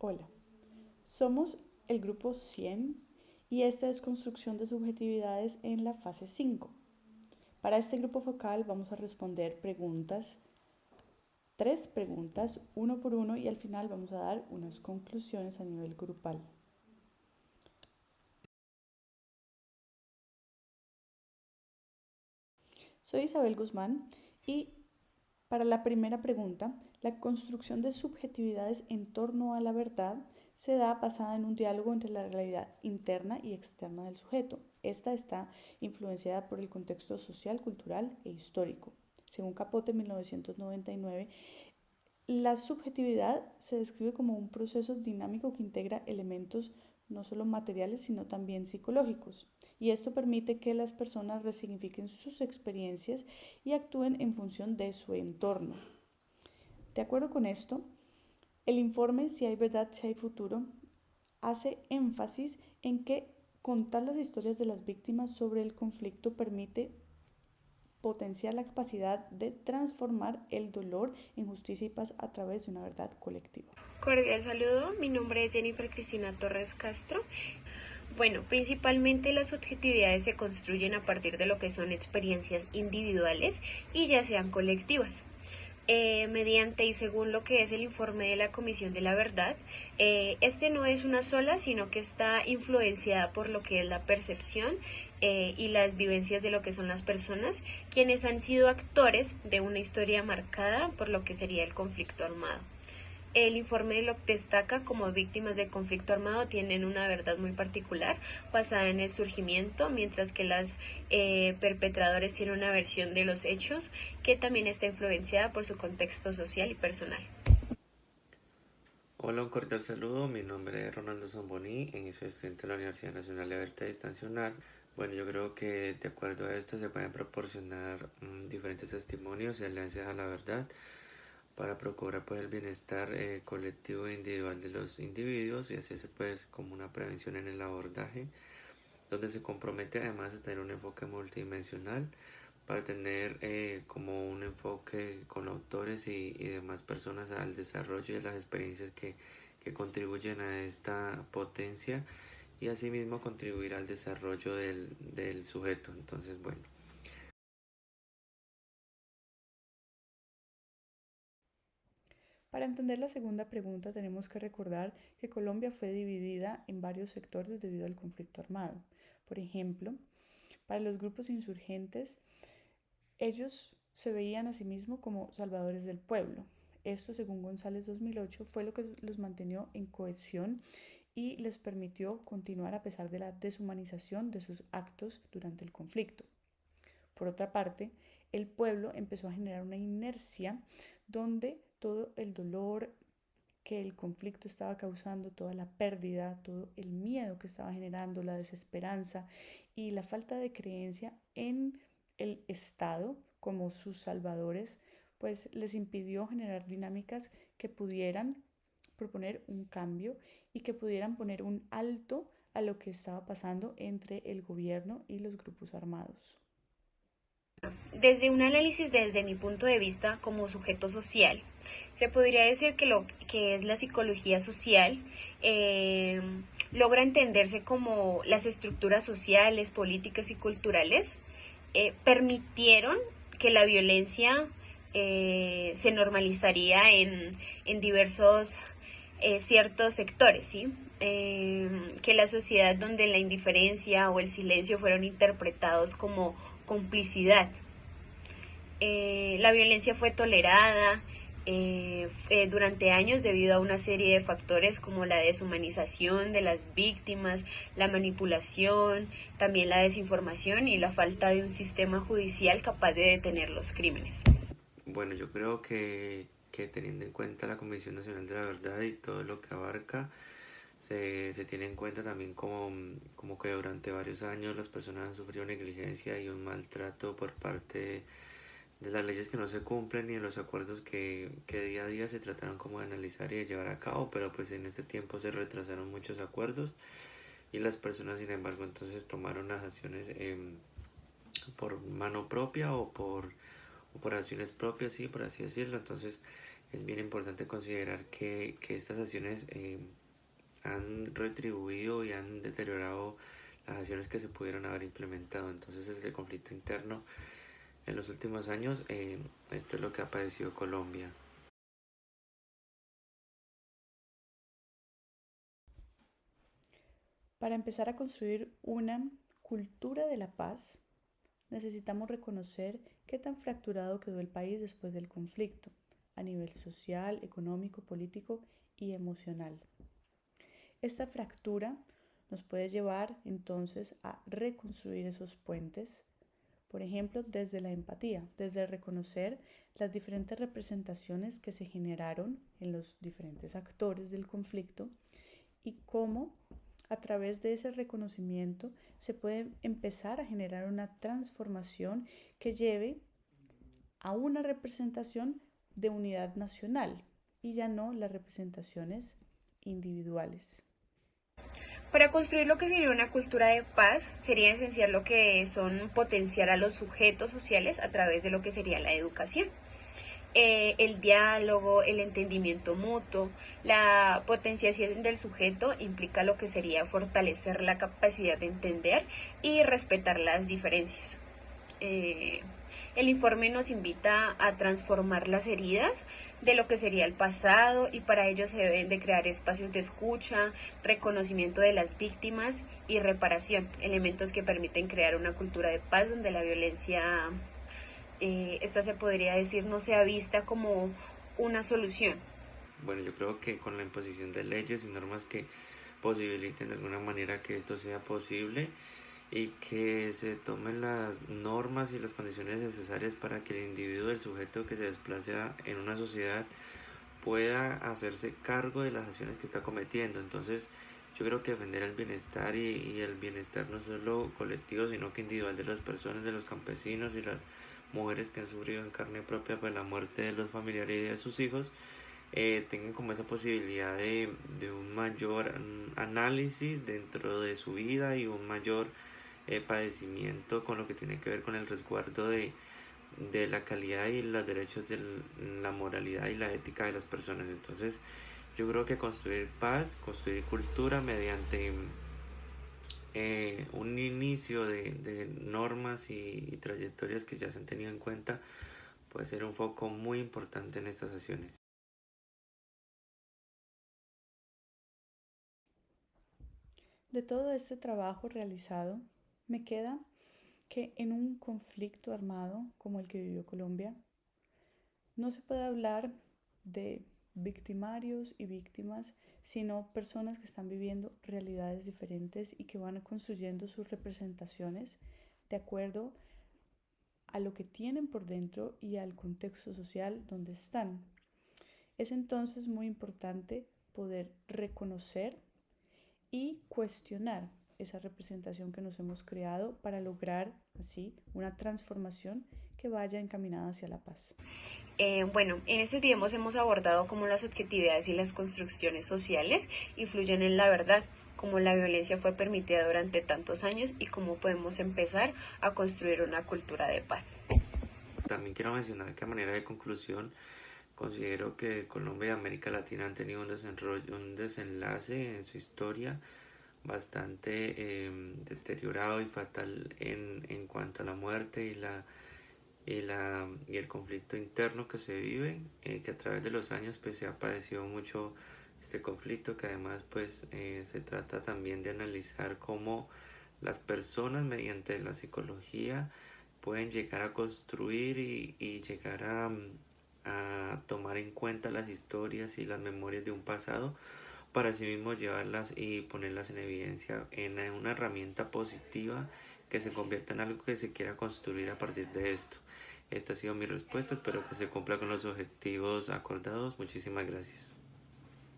Hola, somos el grupo 100 y esta es construcción de subjetividades en la fase 5. Para este grupo focal vamos a responder preguntas, tres preguntas, uno por uno y al final vamos a dar unas conclusiones a nivel grupal. Soy Isabel Guzmán y para la primera pregunta, la construcción de subjetividades en torno a la verdad se da basada en un diálogo entre la realidad interna y externa del sujeto. Esta está influenciada por el contexto social, cultural e histórico. Según Capote en 1999, la subjetividad se describe como un proceso dinámico que integra elementos no solo materiales, sino también psicológicos. Y esto permite que las personas resignifiquen sus experiencias y actúen en función de su entorno. De acuerdo con esto, el informe Si hay verdad, si hay futuro hace énfasis en que contar las historias de las víctimas sobre el conflicto permite potenciar la capacidad de transformar el dolor en justicia y paz a través de una verdad colectiva. Cordial saludo, mi nombre es Jennifer Cristina Torres Castro. Bueno, principalmente las subjetividades se construyen a partir de lo que son experiencias individuales y ya sean colectivas. Mediante y según lo que es el informe de la Comisión de la Verdad, este no es una sola, sino que está influenciada por lo que es la percepción y las vivencias de lo que son las personas, quienes han sido actores de una historia marcada por lo que sería el conflicto armado. El informe lo destaca como víctimas del conflicto armado tienen una verdad muy particular basada en el surgimiento, mientras que las perpetradores tienen una versión de los hechos que también está influenciada por su contexto social y personal. Hola, un cordial saludo. Mi nombre es Ronaldo Zamboni y soy estudiante de la Universidad Nacional de Abierta Distancional. Bueno, yo creo que de acuerdo a esto se pueden proporcionar diferentes testimonios y alianzas a la verdad para procurar pues el bienestar colectivo e individual de los individuos y hacerse pues como una prevención en el abordaje, donde se compromete además a tener un enfoque multidimensional para tener como un enfoque con autores y demás personas al desarrollo de las experiencias que contribuyen a esta potencia y asimismo contribuir al desarrollo del sujeto. Entonces, bueno. Para entender la segunda pregunta tenemos que recordar que Colombia fue dividida en varios sectores debido al conflicto armado. Por ejemplo, para los grupos insurgentes, ellos se veían a sí mismos como salvadores del pueblo. Esto, según González 2008, fue lo que los mantuvo en cohesión y les permitió continuar a pesar de la deshumanización de sus actos durante el conflicto. Por otra parte, el pueblo empezó a generar una inercia donde todo el dolor que el conflicto estaba causando, toda la pérdida, todo el miedo que estaba generando, la desesperanza y la falta de creencia en el Estado como sus salvadores, pues les impidió generar dinámicas que pudieran proponer un cambio y que pudieran poner un alto a lo que estaba pasando entre el gobierno y los grupos armados. Desde un análisis desde mi punto de vista como sujeto social, se podría decir que lo que es la psicología social eh, logra entenderse como las estructuras sociales, políticas y culturales permitieron que la violencia se normalizaría en diversos ciertos sectores, ¿sí? Que la sociedad donde la indiferencia o el silencio fueron interpretados como complicidad. La violencia fue tolerada durante años debido a una serie de factores como la deshumanización de las víctimas, la manipulación, también la desinformación y la falta de un sistema judicial capaz de detener los crímenes. Bueno, yo creo que teniendo en cuenta la Comisión Nacional de la Verdad y todo lo que abarca, se tiene en cuenta también como que durante varios años las personas han sufrido negligencia y un maltrato por parte de las leyes que no se cumplen y de los acuerdos que día a día se trataron como de analizar y de llevar a cabo, pero pues en este tiempo se retrasaron muchos acuerdos y las personas sin embargo entonces tomaron las acciones por mano propia por acciones propias, sí, por así decirlo. Entonces es bien importante considerar que estas acciones han retribuido y han deteriorado las acciones que se pudieron haber implementado. Entonces ese conflicto interno en los últimos años, esto es lo que ha padecido Colombia. Para empezar a construir una cultura de la paz, necesitamos reconocer qué tan fracturado quedó el país después del conflicto, a nivel social, económico, político y emocional. Esta fractura nos puede llevar entonces a reconstruir esos puentes, por ejemplo, desde la empatía, desde reconocer las diferentes representaciones que se generaron en los diferentes actores del conflicto y cómo a través de ese reconocimiento se puede empezar a generar una transformación que lleve a una representación de unidad nacional y ya no las representaciones individuales. Para construir lo que sería una cultura de paz, sería esencial lo que son potenciar a los sujetos sociales a través de lo que sería la educación. El diálogo, el entendimiento mutuo, la potenciación del sujeto implica lo que sería fortalecer la capacidad de entender y respetar las diferencias. El informe nos invita a transformar las heridas de lo que sería el pasado y para ello se deben de crear espacios de escucha, reconocimiento de las víctimas y reparación, elementos que permiten crear una cultura de paz donde la violencia, esta se podría decir, no sea vista como una solución. Bueno, yo creo que con la imposición de leyes y normas que posibiliten de alguna manera que esto sea posible y que se tomen las normas y las condiciones necesarias para que el individuo, el sujeto que se desplace en una sociedad pueda hacerse cargo de las acciones que está cometiendo. Entonces yo creo que defender el bienestar y el bienestar no solo colectivo sino que individual de las personas, de los campesinos y las mujeres que han sufrido en carne propia pues la muerte de los familiares y de sus hijos, tengan como esa posibilidad de un mayor análisis dentro de su vida y un mayor padecimiento con lo que tiene que ver con el resguardo de la calidad y los derechos de la moralidad y la ética de las personas. Entonces yo creo que construir paz, construir cultura mediante un inicio de normas y trayectorias que ya se han tenido en cuenta puede ser un foco muy importante en estas acciones. De todo este trabajo realizado, me queda que en un conflicto armado como el que vivió Colombia, no se puede hablar de victimarios y víctimas, sino personas que están viviendo realidades diferentes y que van construyendo sus representaciones de acuerdo a lo que tienen por dentro y al contexto social donde están. Es entonces muy importante poder reconocer y cuestionar esa representación que nos hemos creado para lograr así una transformación que vaya encaminada hacia la paz. Bueno, en este video hemos abordado cómo las subjetividades y las construcciones sociales influyen en la verdad, cómo la violencia fue permitida durante tantos años y cómo podemos empezar a construir una cultura de paz. También quiero mencionar que a manera de conclusión considero que Colombia y América Latina han tenido un desenlace en su historia bastante deteriorado y fatal en cuanto a la muerte y el conflicto interno que se vive, que a través de los años pues se ha padecido mucho este conflicto, que además pues se trata también de analizar cómo las personas mediante la psicología pueden llegar a construir y llegar a tomar en cuenta las historias y las memorias de un pasado para así mismo llevarlas y ponerlas en evidencia en una herramienta positiva que se convierta en algo que se quiera construir a partir de esto. Esta ha sido mi respuesta, espero que se cumpla con los objetivos acordados. Muchísimas gracias.